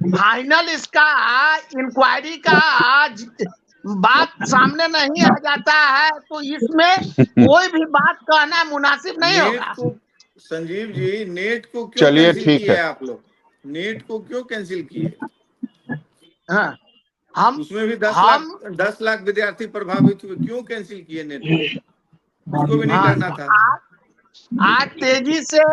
फाइनल इसका इंक्वायरी का आज बात सामने नहीं आ जाता है तो इसमें कोई भी बात कहना मुनासिब नहीं नेट होगा। को, संजीव जी, नेट को क्यों चलिए कैंसिल ठीक किए है। आप लोग? नेट को क्यों कैंसिल किए? हाँ, हम उसमें भी हम 10 लाख विद्यार्थी प्रभावित हुए, क्यों कैंसिल किए नेट को? उसको भी नहीं हाँ, करना तो था। आज तेजी से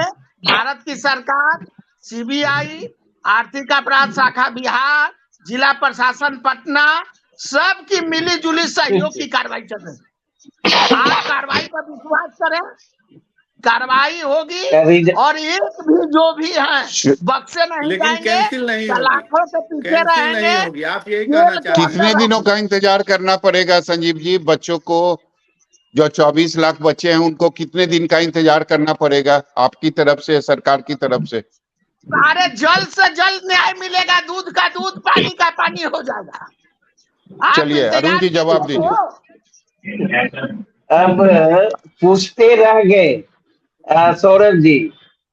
भारत की सरकार, सीबीआई, आर्थिक अपराध शाखा बिहार, जिला प्रशासन पटना, सबकी मिली जुली सहयोग की कार्रवाई चल रही है। आप कार्रवाई पर विश्वास करें। कार्रवाई होगी रिज- और एक भी जो भी हैं बक्से नहीं लेकिन जाएंगे, कैंसिल नहीं होगी, सलाखों के पीछे कैंसिल नहीं रहेंगे। होगी, आप यही कहना जेल के चाहते कितने अंदर दिनों का इंतजार करना पड़ेगा संजीव जी? बच्चों को, जो 24 लाख बच्चे हैं, उनको कितने दिन का इंतजार करना पड़ेगा आपकी तरफ से, सरकार की तरफ से? सारे जल्द से जल्द न्याय मिलेगा, दूध का दूध, पानी का पानी हो जाएगा। आप चलिए अरुण जी जवाब इंतजार दीजिए। अब पूछते रह गए सौरभ जी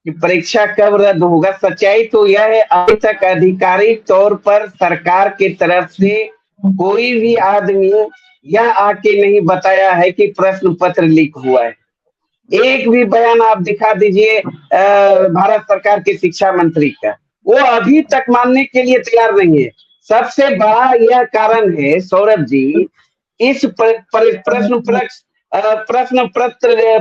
कि परीक्षा कब रद्द होगा। सच्चाई तो यह है, अभी तक आधिकारिक तौर पर सरकार की तरफ से कोई भी आदमी यह आके नहीं बताया है कि प्रश्न पत्र लीक हुआ है। एक भी बयान आप दिखा दीजिए भारत सरकार के शिक्षा मंत्री का, वो अभी तक मानने के लिए तैयार नहीं है। सबसे बड़ा यह कारण है सौरभ जी, इस प्रश्न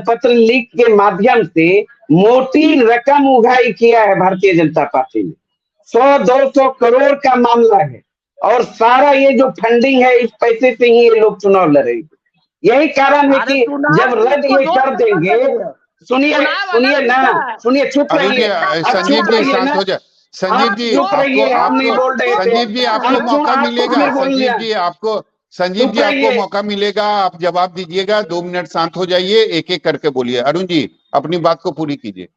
पत्र लीक के माध्यम से मोटी रकम उगाही किया है भारतीय जनता पार्टी ने। 100-200 करोड़ का मामला है और सारा ये जो फंडिंग है, इस पैसे से ही ये लोग चुनाव लड़ेंगे। यही कारण है कि जब रद्द ये कर देंगे, सुनिए ना, सुनिए, चुप रहिए, संजीव जी शांत हो जाए। संजीव जी आपको मौका मिलेगा। संजीव जी आपको मौका मिलेगा, आप जवाब दीजिएगा। 2 मिनट शांत हो जाइए, एक एक करके बोलिए। अरुण जी अपनी बात को पूरी कीजिए।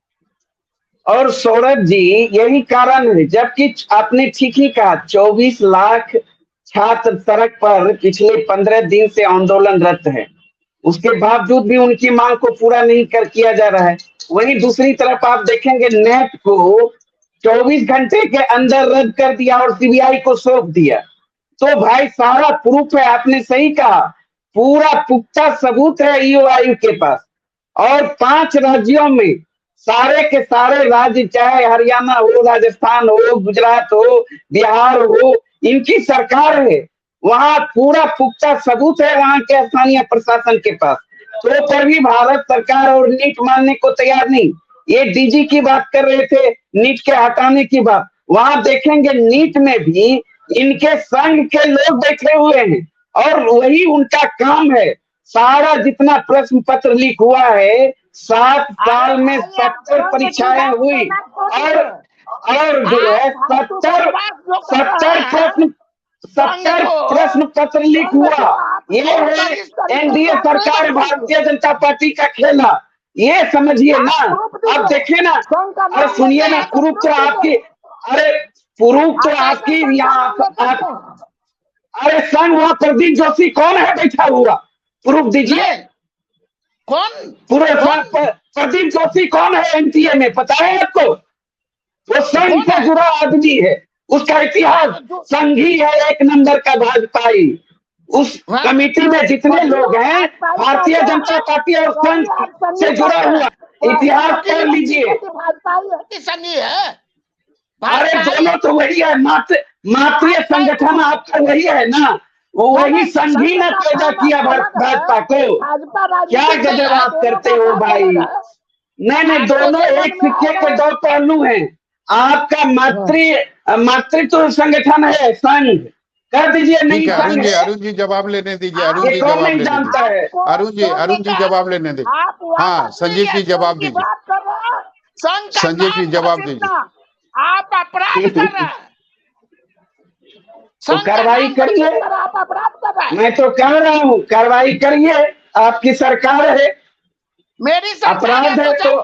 और सौरभ जी यही कारण है, जबकि आपने ठीक ही कहा 24 लाख छात्र सड़क पर पिछले 15 दिन से आंदोलनरत है, उसके बावजूद भी उनकी मांग को पूरा नहीं किया जा रहा है। वहीं दूसरी तरफ आप देखेंगे नेट को 24 घंटे के अंदर रद्द कर दिया और सीबीआई को सौंप दिया। तो भाई सारा प्रूफ है, आपने सही कहा, पूरा पुख्ता सबूत है ईओ आयोग के पास। और 5 राज्यों में सारे के सारे राज्य, चाहे हरियाणा हो, राजस्थान हो, गुजरात हो, बिहार हो, इनकी सरकार है, वहां पूरा पुख्ता सबूत है वहां के स्थानीय प्रशासन के पास। तो पर भी भारत सरकार और नीट मानने को तैयार नहीं। ये डीजी की बात कर रहे थे, नीट के हटाने की बात, वहां देखेंगे नीट में भी इनके संघ के लोग बैठे हुए हैं और वही उनका काम है। सारा जितना प्रश्न पत्र लीक हुआ है, 7 साल में 70 परीक्षाएं हुई और जो है 70 प्रश्न पत्र लीक हुआ। ये है एनडीए सरकार, भारतीय जनता पार्टी का खेला, ये समझिए ना। अब देखिए ना, अरे सुनिए ना, प्रूफ तो आपकी यहाँ, अरे संग वहां प्रदीप जोशी कौन है बैठा हुआ, प्रूफ दीजिए। कौन? पूरे प्रदीप जोशी कौन है एनटीए में, पता है आपको? वो संघ से जुड़ा आदमी है, उसका इतिहास संघी है, 1 नंबर का भाजपाई। उस कमेटी में जितने लोग हैं, भारतीय जनता पार्टी और संघ से जुड़ा हुआ, इतिहास पढ़ लीजिए। संघी है, अरे दोनों तो वही है, मातृ संगठन आपका वही है ना, वो वही संघी ने पैदा किया भाजपा को। क्या गजब आप करते हो भाई। नहीं, दोनों एक सिक्के के 2 पहलू हैं। आपका मातृत्व संगठन है संघ, कर दीजिए। नहीं अरुण जी जवाब लेने दीजिए। अरुण जी जवाब लेने दीजिए। अरुण जी जवाब लेने दीजिए। हाँ संजीव जी जवाब दीजिए। संजीव जी जवाब दीजिए। आप अपराध कर रहे हैं, तो कार्रवाई करिए। मैं तो कह रहा हूँ कार्रवाई करिए, आपकी सरकार है, मेरी अपराध है तो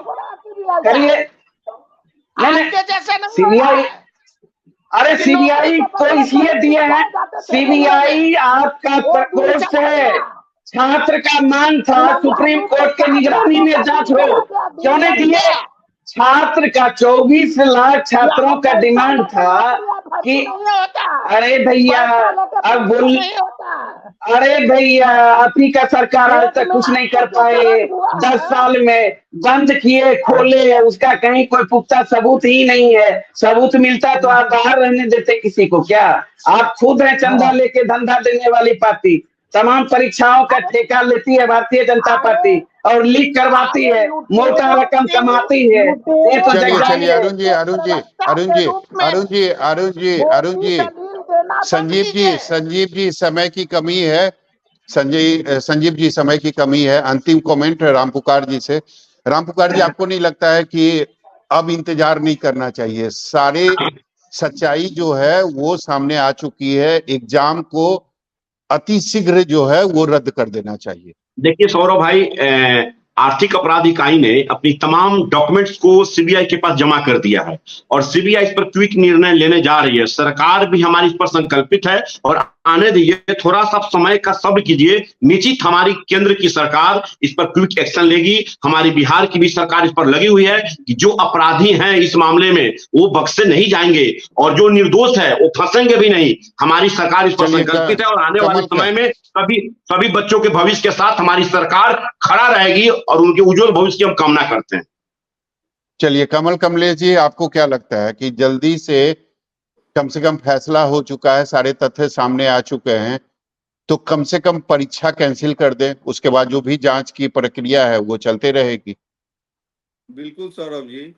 करिए। सीबीआई, अरे सीबीआई तो इसलिए दिए हैं, सीबीआई आपका प्रकोष्ठ है, छात्र का मांग था सुप्रीम कोर्ट के निगरानी में जांच हो, क्यों नहीं दिए? छात्र का 24 लाख छात्रों का डिमांड था कि अरे भैया अब बोल, अरे भैया आप ही का सरकार आज तक कुछ नहीं कर पाए, 10 साल में बंद किए खोले, उसका कहीं कोई पुख्ता सबूत ही नहीं है। सबूत मिलता तो आप बाहर रहने देते किसी को क्या? आप खुद है चंदा लेके धंधा देने वाली पार्टी, तमाम परीक्षाओं का ठेका लेती है भारतीय जनता पार्टी और लीक करवाती है, मोटा रकम कमाती है। ये तो चलिए अरुण जी, संजीव जी समय की कमी है। संजीव जी समय की कमी है। अंतिम कमेंट राम पुकार जी से। राम पुकार जी, आपको नहीं लगता है कि अब इंतजार नहीं करना चाहिए? सारे सच्चाई जो है वो सामने आ चुकी है। एग्जाम को अति शीघ्र जो है वो रद्द कर देना चाहिए। देखिए सौरभ भाई, आर्थिक अपराध इकाई ने अपनी तमाम डॉक्यूमेंट्स को सीबीआई के पास जमा कर दिया है और सीबीआई इस पर क्विक निर्णय लेने जा रही है। सरकार भी हमारी इस पर संकल्पित है और आने दीजिए, थोड़ा सा समय का सब्र कीजिए। निश्चित हमारी केंद्र की सरकार इस पर क्विक एक्शन लेगी। हमारी बिहार की भी सरकार इस पर लगी हुई है कि जो अपराधी हैं इस मामले में वो बख्शे नहीं जाएंगे और जो निर्दोष है वो फंसेंगे भी नहीं। हमारी सरकार इस पर संकल्पित है और आने वाले समय में सभी बच्चों के भविष्य के साथ हमारी सरकार खड़ा रहेगी और उनके उज्जवल भविष्य की हम कामना करते हैं। चलिए कमलेश जी, आपको क्या लगता है कि जल्दी से कम फैसला हो चुका है, सारे तथ्य सामने आ चुके हैं, तो कम से कम परीक्षा कैंसिल कर दें, उसके बाद जो भी जांच की प्रक्रिया है वो चलते रहेगी? बिल्कुल सौरभ जी,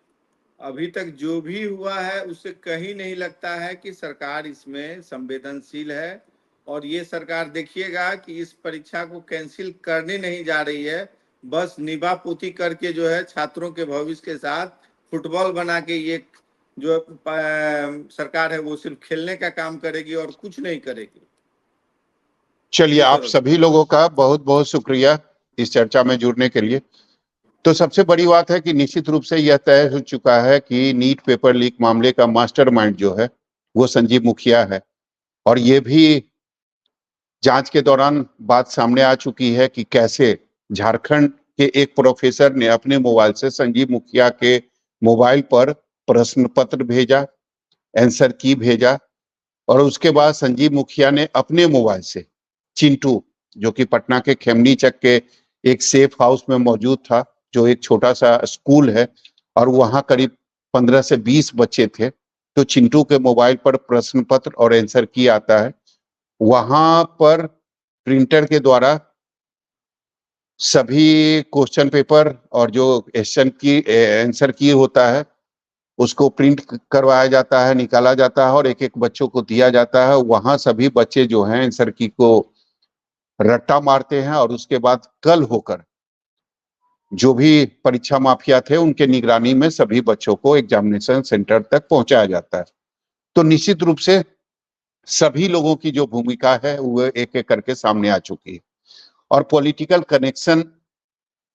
अभी तक जो भी हुआ है उससे कहीं नहीं लगता है कि सरकार इसमें संवेदनशील है। और ये सरकार देखिएगा कि इस परीक्षा को कैंसिल करने नहीं जा रही है, बस निभा पोती करके जो है छात्रों के भविष्य के साथ फुटबॉल बना के ये जो सरकार है वो सिर्फ खेलने का काम करेगी और कुछ नहीं करेगी। चलिए, आप सभी लोगों का बहुत बहुत शुक्रिया इस चर्चा में जुड़ने के लिए। तो सबसे बड़ी बात है कि निश्चित रूप से यह तय हो चुका है कि नीट पेपर लीक मामले का मास्टरमाइंड जो है वो संजीव मुखिया है। और ये भी जांच के दौरान बात सामने आ चुकी है कि कैसे झारखंड के एक प्रोफेसर ने अपने मोबाइल से संजीव मुखिया के मोबाइल पर प्रश्न पत्र भेजा, आंसर की भेजा, और उसके बाद संजीव मुखिया ने अपने मोबाइल से चिंटू, जो कि पटना के खेमनीचक के एक सेफ हाउस में मौजूद था, जो एक छोटा सा स्कूल है और वहां करीब 15 से 20 बच्चे थे, तो चिंटू के मोबाइल पर प्रश्न पत्र और आंसर की आता है। वहां पर प्रिंटर के द्वारा सभी क्वेश्चन पेपर और जो क्वेश्चन की आंसर की होता है उसको प्रिंट करवाया जाता है, निकाला जाता है और एक एक बच्चों को दिया जाता है। वहां सभी बच्चे जो हैं आंसर की को रट्टा मारते हैं और उसके बाद कल होकर जो भी परीक्षा माफिया थे उनके निगरानी में सभी बच्चों को एग्जामिनेशन सेंटर तक पहुंचाया जाता है। तो निश्चित रूप से सभी लोगों की जो भूमिका है वो एक एक करके सामने आ चुकी है और पॉलिटिकल कनेक्शन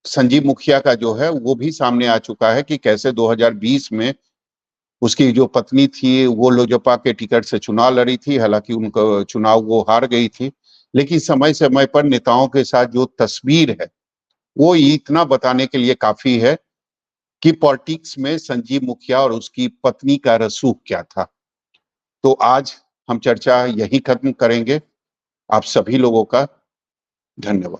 संजीव मुखिया का जो है वो भी सामने आ चुका है कि कैसे 2020 में उसकी जो पत्नी थी वो लोजपा के टिकट से चुनाव लड़ी थी। हालांकि उनका चुनाव वो हार गई थी, लेकिन समय समय पर नेताओं के साथ जो तस्वीर है वो इतना बताने के लिए काफी है कि पॉलिटिक्स में संजीव मुखिया और उसकी पत्नी का रसूख क्या था। तो आज हम चर्चा यही खत्म करेंगे। आप सभी लोगों का धन्यवाद।